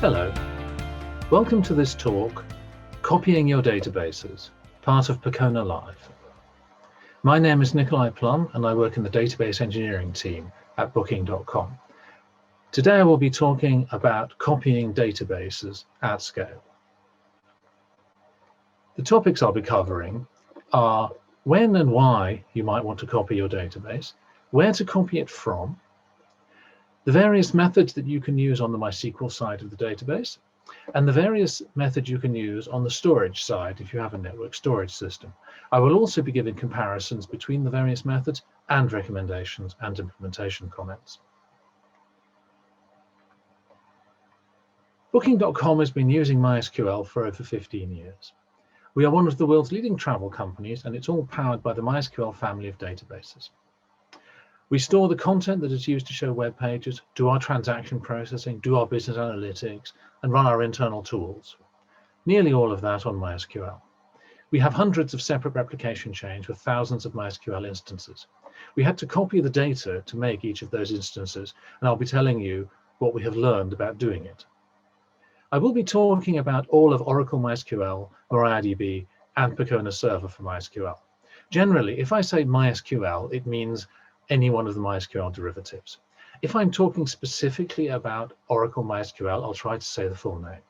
Hello, welcome to this talk, Copying Your Databases, part of Percona Live. My name is Nicolai Plum and I work in the database engineering team at Booking.com. Today I will be talking about copying databases at scale. The topics I'll be covering are when and why you might want to copy your database, where to copy it from, the various methods that you can use on the MySQL side of the database, and the various methods you can use on the storage side if you have a network storage system. I will also be giving comparisons between the various methods and recommendations and implementation comments. Booking.com has been using MySQL for over 15 years. We are one of the world's leading travel companies, and it's all powered by the MySQL family of databases. We store the content that is used to show web pages, do our transaction processing, do our business analytics, and run our internal tools. Nearly all of that on MySQL. We have hundreds of separate replication chains with thousands of MySQL instances. We had to copy the data to make each of those instances, and I'll be telling you what we have learned about doing it. I will be talking about all of Oracle MySQL, MariaDB, and Percona Server for MySQL. Generally, if I say MySQL, it means any one of the MySQL derivatives. If I'm talking specifically about Oracle MySQL, I'll try to say the full name.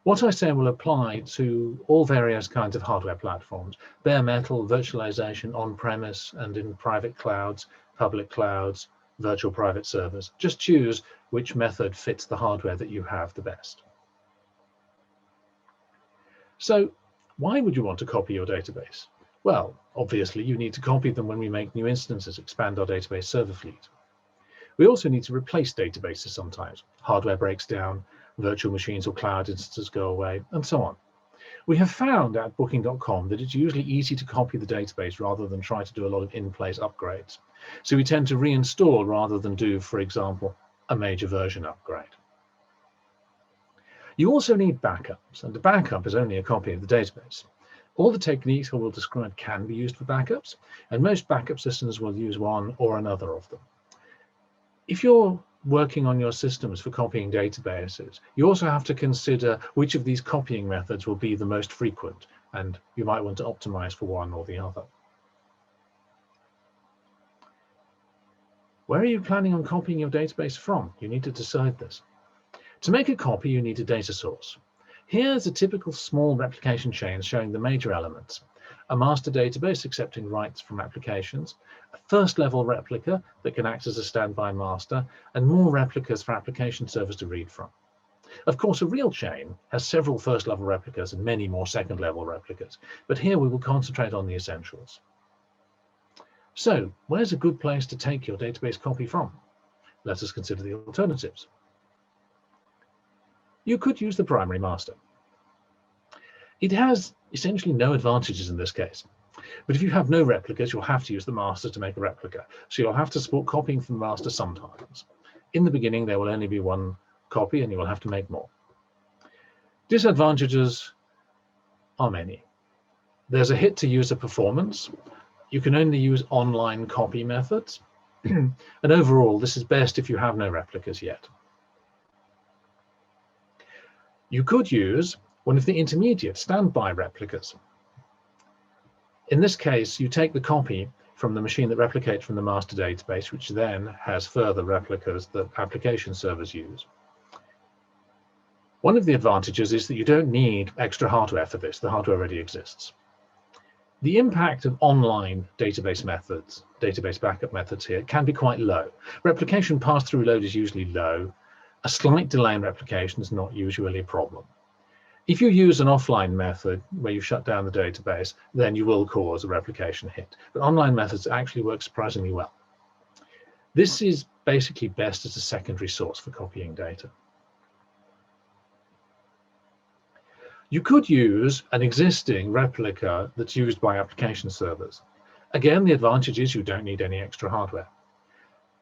What I say will apply to all various kinds of hardware platforms, bare metal, virtualization, on-premise, and in private clouds, public clouds, virtual private servers. Just choose which method fits the hardware that you have the best. So, why would you want to copy your database? Well, obviously, you need to copy them when we make new instances, expand our database server fleet. We also need to replace databases sometimes. Hardware breaks down, virtual machines or cloud instances go away, and so on. We have found at Booking.com that it's usually easy to copy the database rather than try to do a lot of in-place upgrades. So we tend to reinstall rather than do, for example, a major version upgrade. You also need backups, and a backup is only a copy of the database. All the techniques I will describe can be used for backups, and most backup systems will use one or another of them. If you're working on your systems for copying databases, you also have to consider which of these copying methods will be the most frequent, and you might want to optimize for one or the other. Where are you planning on copying your database from? You need to decide this. To make a copy, you need a data source. Here's a typical small replication chain showing the major elements. A master database accepting writes from applications, a first-level replica that can act as a standby master, and more replicas for application servers to read from. Of course, a real chain has several first-level replicas and many more second-level replicas, but here we will concentrate on the essentials. So, where's a good place to take your database copy from? Let us consider the alternatives. You could use the primary master. It has essentially no advantages in this case. But if you have no replicas, you'll have to use the master to make a replica. So you'll have to support copying from the master sometimes. In the beginning, there will only be one copy and you will have to make more. Disadvantages are many. There's a hit to user performance. You can only use online copy methods. And overall, this is best if you have no replicas yet. You could use one of the intermediate standby replicas. In this case, you take the copy from the machine that replicates from the master database, which then has further replicas that application servers use. One of the advantages is that you don't need extra hardware for this. The hardware already exists. The impact of online database methods, database backup methods here, can be quite low. Replication pass-through load is usually low. A slight delay in replication is not usually a problem. If you use an offline method where you shut down the database, then you will cause a replication hit. But online methods actually work surprisingly well. This is basically best as a secondary source for copying data. You could use an existing replica that's used by application servers. Again, the advantage is you don't need any extra hardware.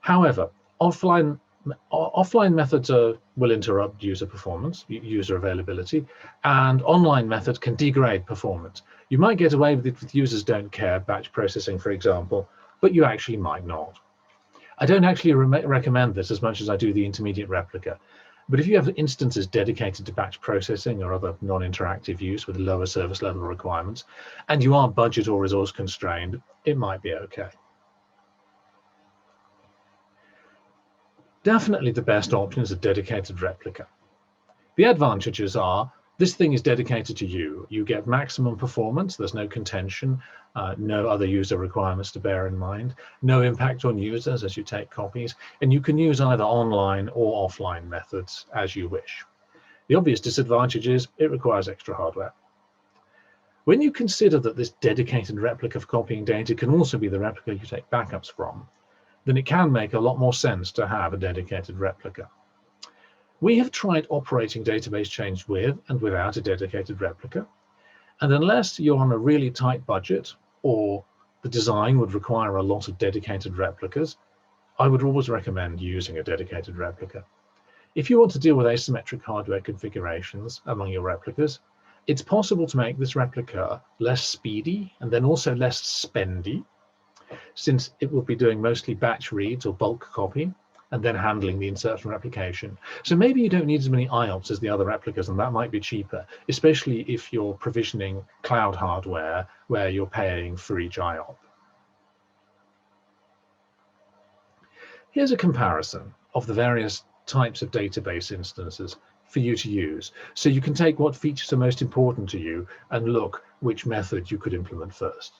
However, offline methods will interrupt user performance, user availability, and online methods can degrade performance. You might get away with it if users don't care, batch processing, for example, but you actually might not. I don't actually recommend this as much as I do the intermediate replica. But if you have instances dedicated to batch processing or other non-interactive use with lower service level requirements, and you are budget or resource constrained, it might be okay. Definitely the best option is a dedicated replica. The advantages are this thing is dedicated to you. You get maximum performance. There's no contention, no other user requirements to bear in mind, no impact on users as you take copies, and you can use either online or offline methods as you wish. The obvious disadvantage is it requires extra hardware. When you consider that this dedicated replica for copying data can also be the replica you take backups from, then it can make a lot more sense to have a dedicated replica. We have tried operating database chains with and without a dedicated replica, and unless you're on a really tight budget or the design would require a lot of dedicated replicas, I would always recommend using a dedicated replica. If you want to deal with asymmetric hardware configurations among your replicas, it's possible to make this replica less speedy and then also less spendy, since it will be doing mostly batch reads or bulk copy and then handling the insertion replication. So maybe you don't need as many IOPS as the other replicas, and that might be cheaper, especially if you're provisioning cloud hardware where you're paying for each IOP. Here's a comparison of the various types of database instances for you to use, so you can take what features are most important to you and look which method you could implement first.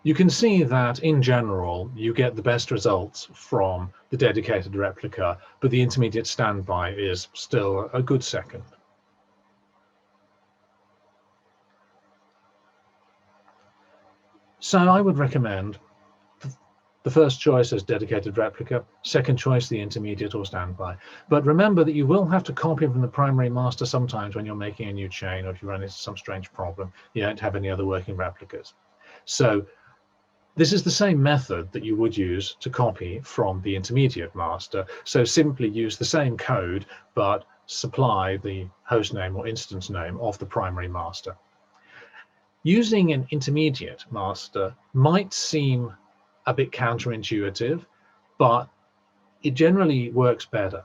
You can see that in general, you get the best results from the dedicated replica, but the intermediate standby is still a good second. So I would recommend the first choice as dedicated replica, second choice the intermediate or standby. But remember that you will have to copy from the primary master sometimes when you're making a new chain, or if you run into some strange problem, you don't have any other working replicas. So this is the same method that you would use to copy from the intermediate master. So simply use the same code, but supply the host name or instance name of the primary master. Using an intermediate master might seem a bit counterintuitive, but it generally works better.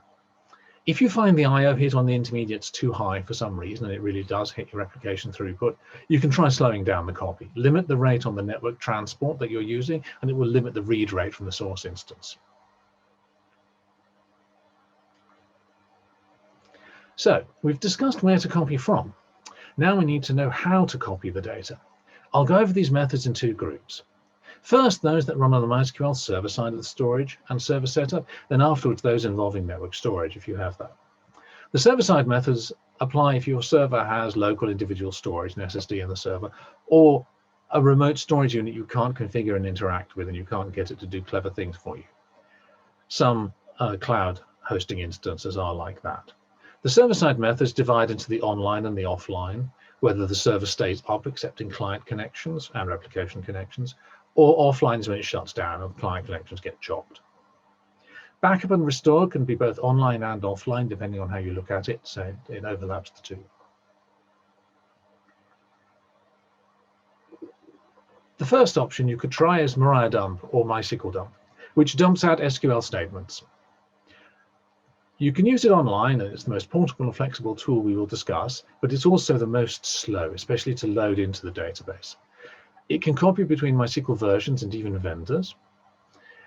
If you find the IO hit on the intermediates too high for some reason, and it really does hit your replication throughput, you can try slowing down the copy. Limit the rate on the network transport that you're using, and it will limit the read rate from the source instance. So we've discussed where to copy from. Now we need to know how to copy the data. I'll go over these methods in two groups. First, those that run on the MySQL server side of the storage and server setup, then afterwards those involving network storage if you have that. The server-side methods apply if your server has local individual storage, an SSD in the server, or a remote storage unit you can't configure and interact with, and you can't get it to do clever things for you. Some cloud hosting instances are like that. The server-side methods divide into the online and the offline, whether the server stays up accepting client connections and replication connections, or offline is when it shuts down and client connections get chopped. Backup and restore can be both online and offline, depending on how you look at it, so it overlaps the two. The first option you could try is mariadump or mysqldump, which dumps out SQL statements. You can use it online, and it's the most portable and flexible tool we will discuss, but it's also the most slow, especially to load into the database. It can copy between MySQL versions and even vendors.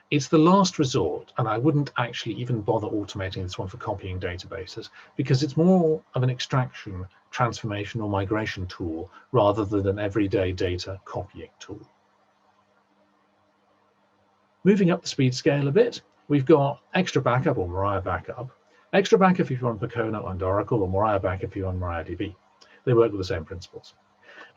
It's the last resort, and I wouldn't actually even bother automating this one for copying databases, because it's more of an extraction, transformation, or migration tool rather than an everyday data copying tool. Moving up the speed scale a bit, we've got xtrabackup or mariabackup. xtrabackup if you're on Percona and Oracle, or mariabackup if you're on MariaDB. They work with the same principles.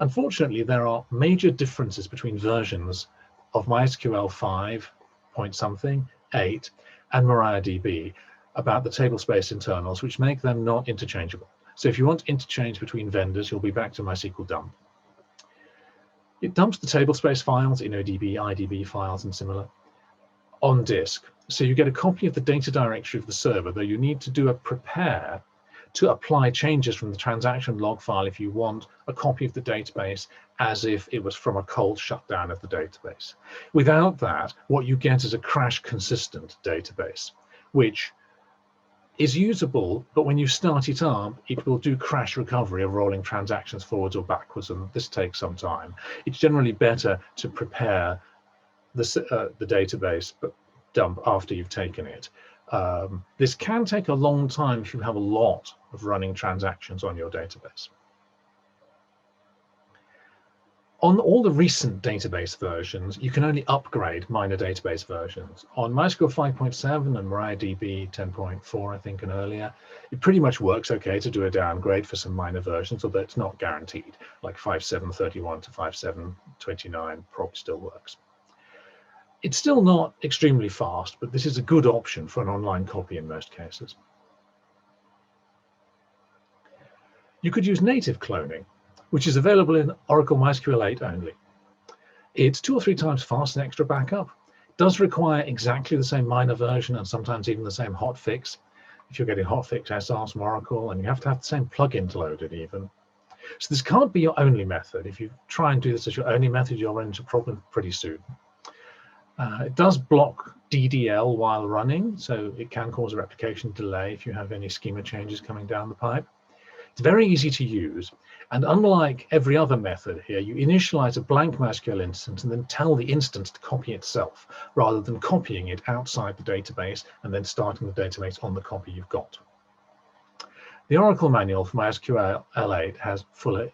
Unfortunately, there are major differences between versions of MySQL 5 point something, 8, and MariaDB about the tablespace internals, which make them not interchangeable. So if you want interchange between vendors, you'll be back to mysqldump. It dumps the tablespace files, InnoDB, IDB files, and similar, on disk. So you get a copy of the data directory of the server, though you need to do a prepare to apply changes from the transaction log file if you want a copy of the database as if it was from a cold shutdown of the database. Without that, what you get is a crash-consistent database, which is usable, but when you start it up, it will do crash recovery of rolling transactions forwards or backwards, and this takes some time. It's generally better to prepare the database dump after you've taken it. This can take a long time if you have a lot of running transactions on your database. On all the recent database versions, you can only upgrade minor database versions. On MySQL 5.7 and MariaDB 10.4, I think, and earlier, it pretty much works okay to do a downgrade for some minor versions, although it's not guaranteed. Like 5.7.31 to 5.7.29 probably still works. It's still not extremely fast, but this is a good option for an online copy in most cases. You could use native cloning, which is available in Oracle MySQL 8 only. It's 2 or 3 times faster than xtrabackup. It does require exactly the same minor version and sometimes even the same hotfix. If you're getting hotfix SRs from Oracle, and you have to have the same plugin to load it even. So this can't be your only method. If you try and do this as your only method, you'll run into a problem pretty soon. It does block DDL while running, so it can cause a replication delay if you have any schema changes coming down the pipe. It's very easy to use, and unlike every other method here, you initialize a blank MySQL instance and then tell the instance to copy itself, rather than copying it outside the database and then starting the database on the copy you've got. The Oracle manual for MySQL 8 has full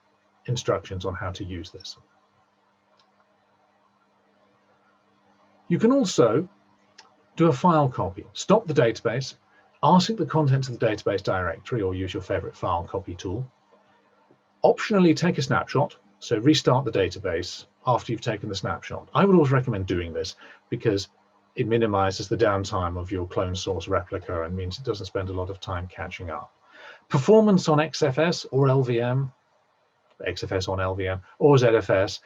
instructions on how to use this. You can also do a file copy, stop the database, rsync the contents of the database directory or use your favorite file copy tool. Optionally take a snapshot, so restart the database after you've taken the snapshot. I would always recommend doing this because it minimizes the downtime of your clone source replica and means it doesn't spend a lot of time catching up. Performance on XFS or LVM, XFS on LVM or ZFS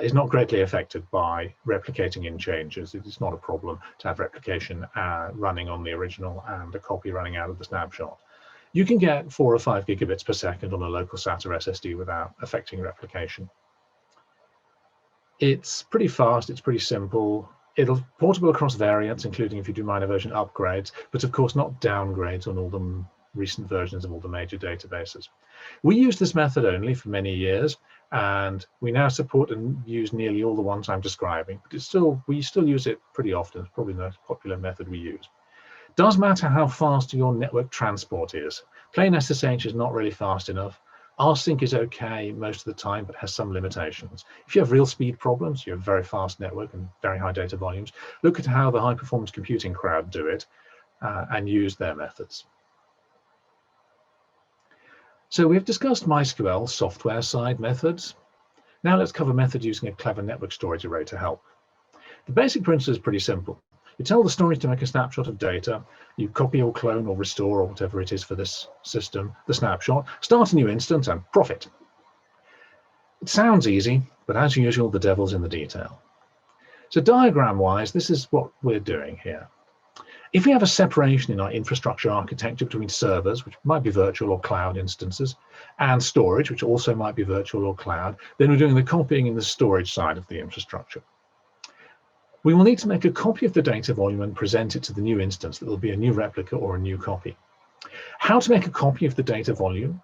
is not greatly affected by replicating in changes. It is not a problem to have replication running on the original and a copy running out of the snapshot. You can get 4 or 5 gigabits per second on a local SATA SSD without affecting replication. It's pretty fast, it's pretty simple. It'll portable across variants, including if you do minor version upgrades, but of course not downgrades on all the recent versions of all the major databases. We used this method only for many years, and we now support and use nearly all the ones I'm describing, but we still use it pretty often. It's probably the most popular method we use. It does matter how fast your network transport is. Plain SSH is not really fast enough. rsync is okay most of the time, but has some limitations. If you have real speed problems, you have a very fast network and very high data volumes, look at how the high performance computing crowd do it and use their methods. So we've discussed MySQL software side methods. Now let's cover methods using a clever network storage array to help. The basic principle is pretty simple. You tell the storage to make a snapshot of data, you copy or clone or restore or whatever it is for this system, the snapshot, start a new instance and profit. It sounds easy, but as usual, the devil's in the detail. So diagram-wise, this is what we're doing here. If we have a separation in our infrastructure architecture between servers, which might be virtual or cloud instances, and storage, which also might be virtual or cloud, then we're doing the copying in the storage side of the infrastructure. We will need to make a copy of the data volume and present it to the new instance that will be a new replica or a new copy. How to make a copy of the data volume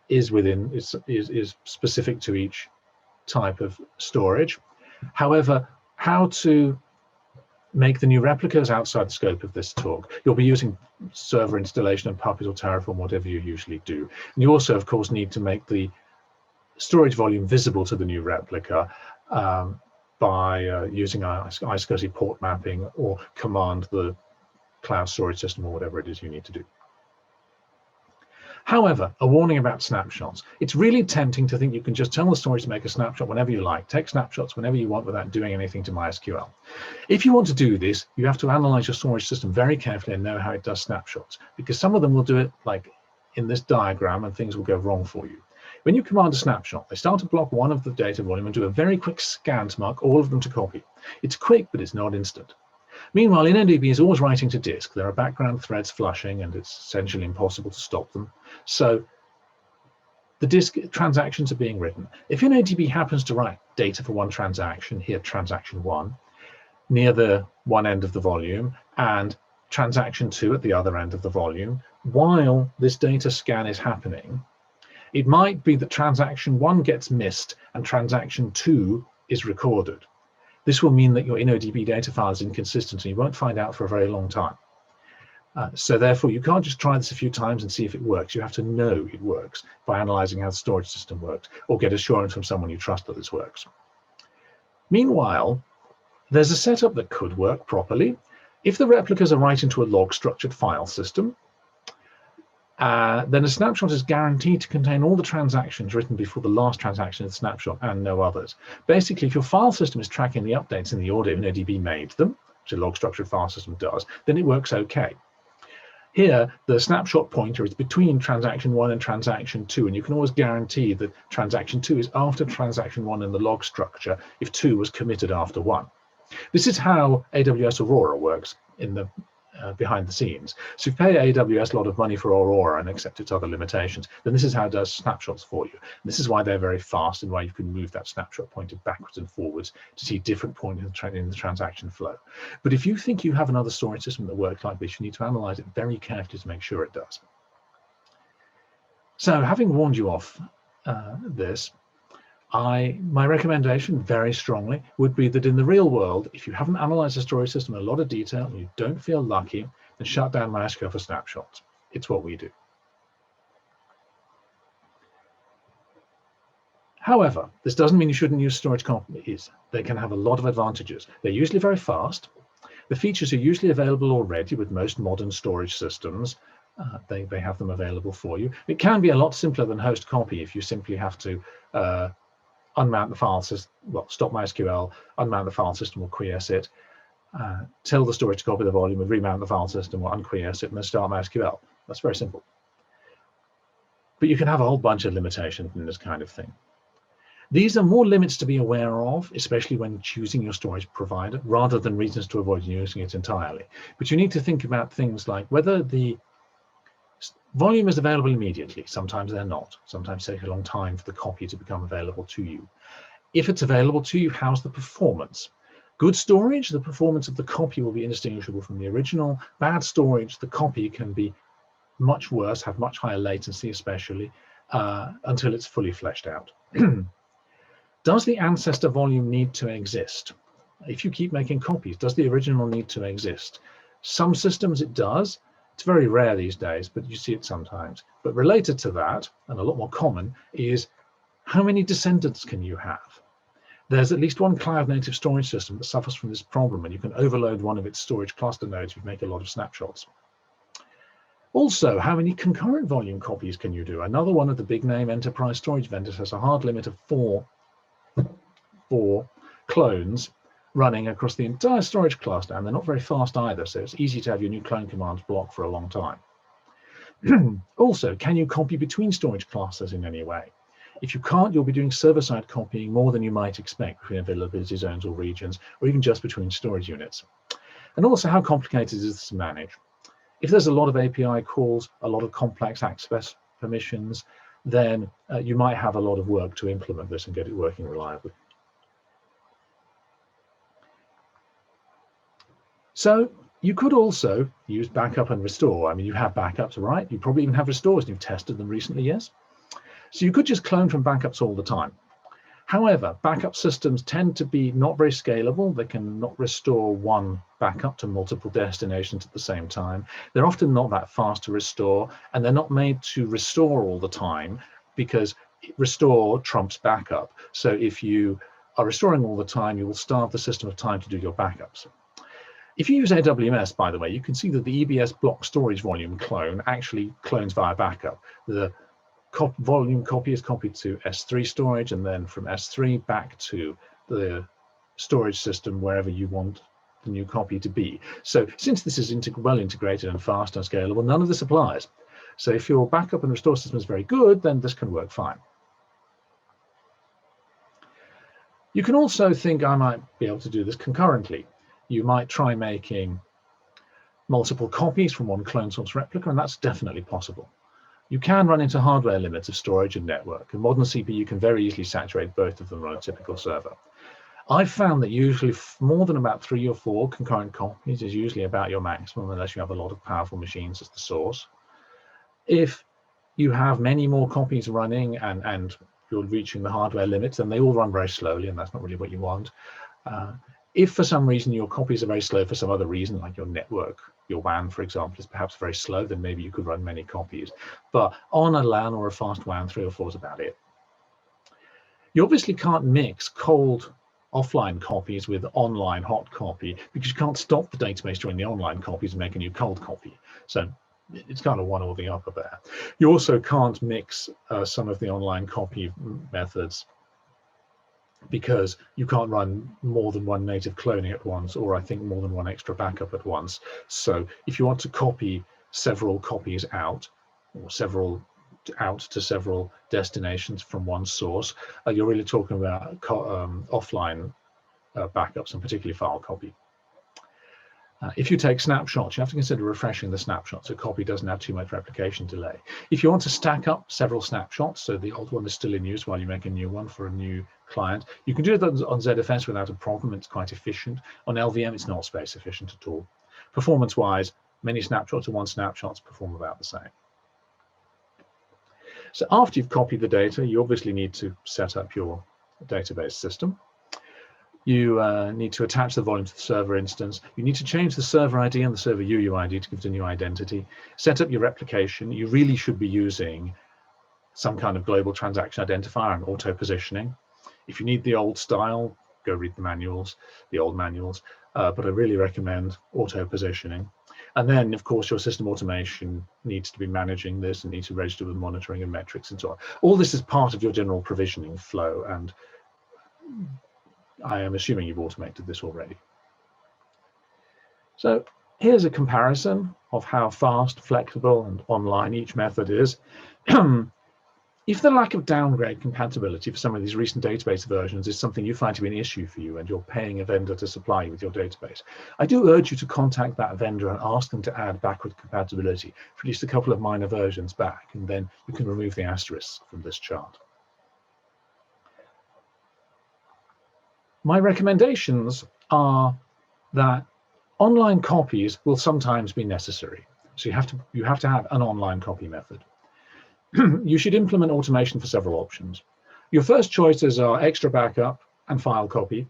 is specific to each type of storage. However, how to make the new replicas outside the scope of this talk. You'll be using server installation and Puppet or Terraform, whatever you usually do. And you also, of course, need to make the storage volume visible to the new replica by using iSCSI port mapping or command the cloud storage system or whatever it is you need to do. However, a warning about snapshots. It's really tempting to think you can just tell the storage to make a snapshot whenever you like, take snapshots whenever you want without doing anything to MySQL. If you want to do this, you have to analyze your storage system very carefully and know how it does snapshots, because some of them will do it like in this diagram and things will go wrong for you. When you command a snapshot, they start to block one of the data volume and do a very quick scan to mark all of them to copy. It's quick, but it's not instant. Meanwhile, InnoDB is always writing to disk. There are background threads flushing, and it's essentially impossible to stop them. So the disk transactions are being written. If InnoDB happens to write data for one transaction, here transaction 1, near the one end of the volume, and transaction 2 at the other end of the volume, while this data scan is happening, it might be that transaction 1 gets missed and transaction 2 is recorded. This will mean that your InnoDB data file is inconsistent and you won't find out for a very long time. So therefore, you can't just try this a few times and see if it works. You have to know it works by analyzing how the storage system works, or get assurance from someone you trust that this works. Meanwhile, there's a setup that could work properly. If the replicas are right into a log-structured file system, then a snapshot is guaranteed to contain all the transactions written before the last transaction in the snapshot and no others. Basically, if your file system is tracking the updates in the order InnoDB made them, which a log-structured file system does, then it works okay. Here, the snapshot pointer is between transaction 1 and transaction 2, and you can always guarantee that transaction 2 is after transaction 1 in the log structure if 2 was committed after 1. This is how AWS Aurora works in the behind the scenes. So if you pay AWS a lot of money for Aurora and accept its other limitations, then this is how it does snapshots for you. And this is why they're very fast and why you can move that snapshot pointer backwards and forwards to see different points in the transaction flow. But if you think you have another storage system that works like this, you need to analyze it very carefully to make sure it does. So having warned you off this, my recommendation very strongly would be that in the real world, if you haven't analyzed the storage system in a lot of detail and you don't feel lucky, then shut down MySQL for snapshots. It's what we do. However, this doesn't mean you shouldn't use storage companies. They can have a lot of advantages. They're usually very fast. The features are usually available already with most modern storage systems. They have them available for you. It can be a lot simpler than host copy if you simply have to unmount the file system, well, stop MySQL, unmount the file system or quiesce it, tell the storage to copy the volume and remount the file system or unquiesce it and then start MySQL. That's very simple. But you can have a whole bunch of limitations in this kind of thing. These are more limits to be aware of, especially when choosing your storage provider, rather than reasons to avoid using it entirely. But you need to think about things like whether the volume is available immediately. Sometimes they're not. Sometimes take a long time for the copy to become available to you. If it's available to you, how's the performance? Good storage, the performance of the copy will be indistinguishable from the original. Bad storage, the copy can be much worse, have much higher latency especially, until it's fully fleshed out. Does the ancestor volume need to exist? If you keep making copies, does the original need to exist? Some systems it does. It's very rare these days, but you see it sometimes. But related to that, and a lot more common, is how many descendants can you have? There's at least one cloud-native storage system that suffers from this problem, and you can overload one of its storage cluster nodes if you make a lot of snapshots. Also, how many concurrent volume copies can you do? Another one of the big-name enterprise storage vendors has a hard limit of four clones running across the entire storage cluster, and they're not very fast either, so it's easy to have your new clone commands blocked for a long time. Also, can you copy between storage clusters in any way? If you can't, you'll be doing server-side copying more than you might expect between availability zones or regions, or even just between storage units. And also, how complicated is this to manage? If there's a lot of API calls, a lot of complex access permissions, then you might have a lot of work to implement this and get it working reliably. So you could also use backup and restore. I mean, you have backups, right? You probably even have restores, and you've tested them recently, yes? So you could just clone from backups all the time. However, backup systems tend to be not very scalable. They can not restore one backup to multiple destinations at the same time. They're often not that fast to restore, and they're not made to restore all the time because restore trumps backup. So if you are restoring all the time, you will starve the system of time to do your backups. If you use AWS, by the way, you can see that the EBS block storage volume clone actually clones via backup. The volume copy is copied to S3 storage, and then from S3 back to the storage system wherever you want the new copy to be. So since this is well integrated and fast and scalable, none of this applies. So if your backup and restore system is very good, then this can work fine. You can also think I might be able to do this concurrently. You might try making multiple copies from one clone source replica, and that's definitely possible. You can run into hardware limits of storage and network, and modern CPU can very easily saturate both of them on a typical server. I've found that usually more than about 3 or 4 concurrent copies is usually about your maximum, unless you have a lot of powerful machines as the source. If you have many more copies running and you're reaching the hardware limits, then they all run very slowly, and that's not really what you want. If for some reason your copies are very slow for some other reason, like your network, your WAN, for example, is perhaps very slow, then maybe you could run many copies. But on a LAN or a fast WAN, 3 or 4 is about it. You obviously can't mix cold offline copies with online hot copy, because you can't stop the database during the online copies and make a new cold copy. So it's kind of one or the other there. You also can't mix some of the online copy methods, because you can't run more than one native cloning at once, or I think more than one extra backup at once. So if you want to copy several copies out, or several out to several destinations from one source, you're really talking about offline backups, and particularly file copy. If you take snapshots, you have to consider refreshing the snapshot so copy doesn't have too much replication delay. If you want to stack up several snapshots, so the old one is still in use while you make a new one for a new client, you can do that on ZFS without a problem. It's quite efficient. On LVM, it's not space efficient at all. Performance-wise, many snapshots or one snapshots perform about the same. So after you've copied the data, you obviously need to set up your database system. You need to attach the volume to the server instance. You need to change the server ID and the server UUID to give it a new identity. Set up your replication. You really should be using some kind of global transaction identifier and auto positioning. If you need the old style, go read the manuals, the old manuals, but I really recommend auto positioning. And then, of course, your system automation needs to be managing this and needs to register with monitoring and metrics and so on. All this is part of your general provisioning flow, and I am assuming you've automated this already. So here's a comparison of how fast, flexible, and online each method is. If the lack of downgrade compatibility for some of these recent database versions is something you find to be an issue for you and you're paying a vendor to supply you with your database, I do urge you to contact that vendor and ask them to add backward compatibility for at least a couple of minor versions back, and then you can remove the asterisk from this chart. My recommendations are that online copies will sometimes be necessary. So you have to have an online copy method. You should implement automation for several options. Your first choices are extra backup and file copy.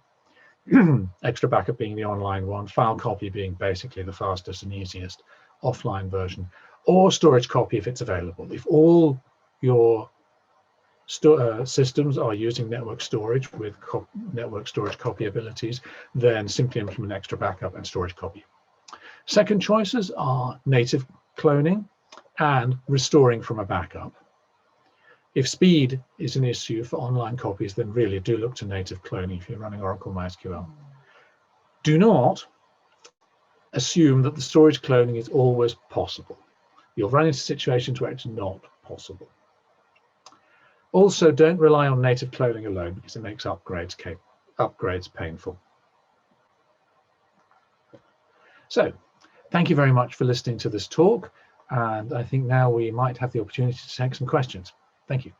Extra backup being the online one, file copy being basically the fastest and easiest offline version, or storage copy if it's available. If all your systems are using network storage with network storage copy abilities, then simply implement extra backup and storage copy. Second choices are native cloning and restoring from a backup. If speed is an issue for online copies, then really do look to native cloning if you're running Oracle MySQL. Do not assume that the storage cloning is always possible. You'll run into situations where it's not possible. Also, don't rely on native cloning alone, because it makes upgrades painful. So, thank you very much for listening to this talk, and I think now we might have the opportunity to take some questions. Thank you.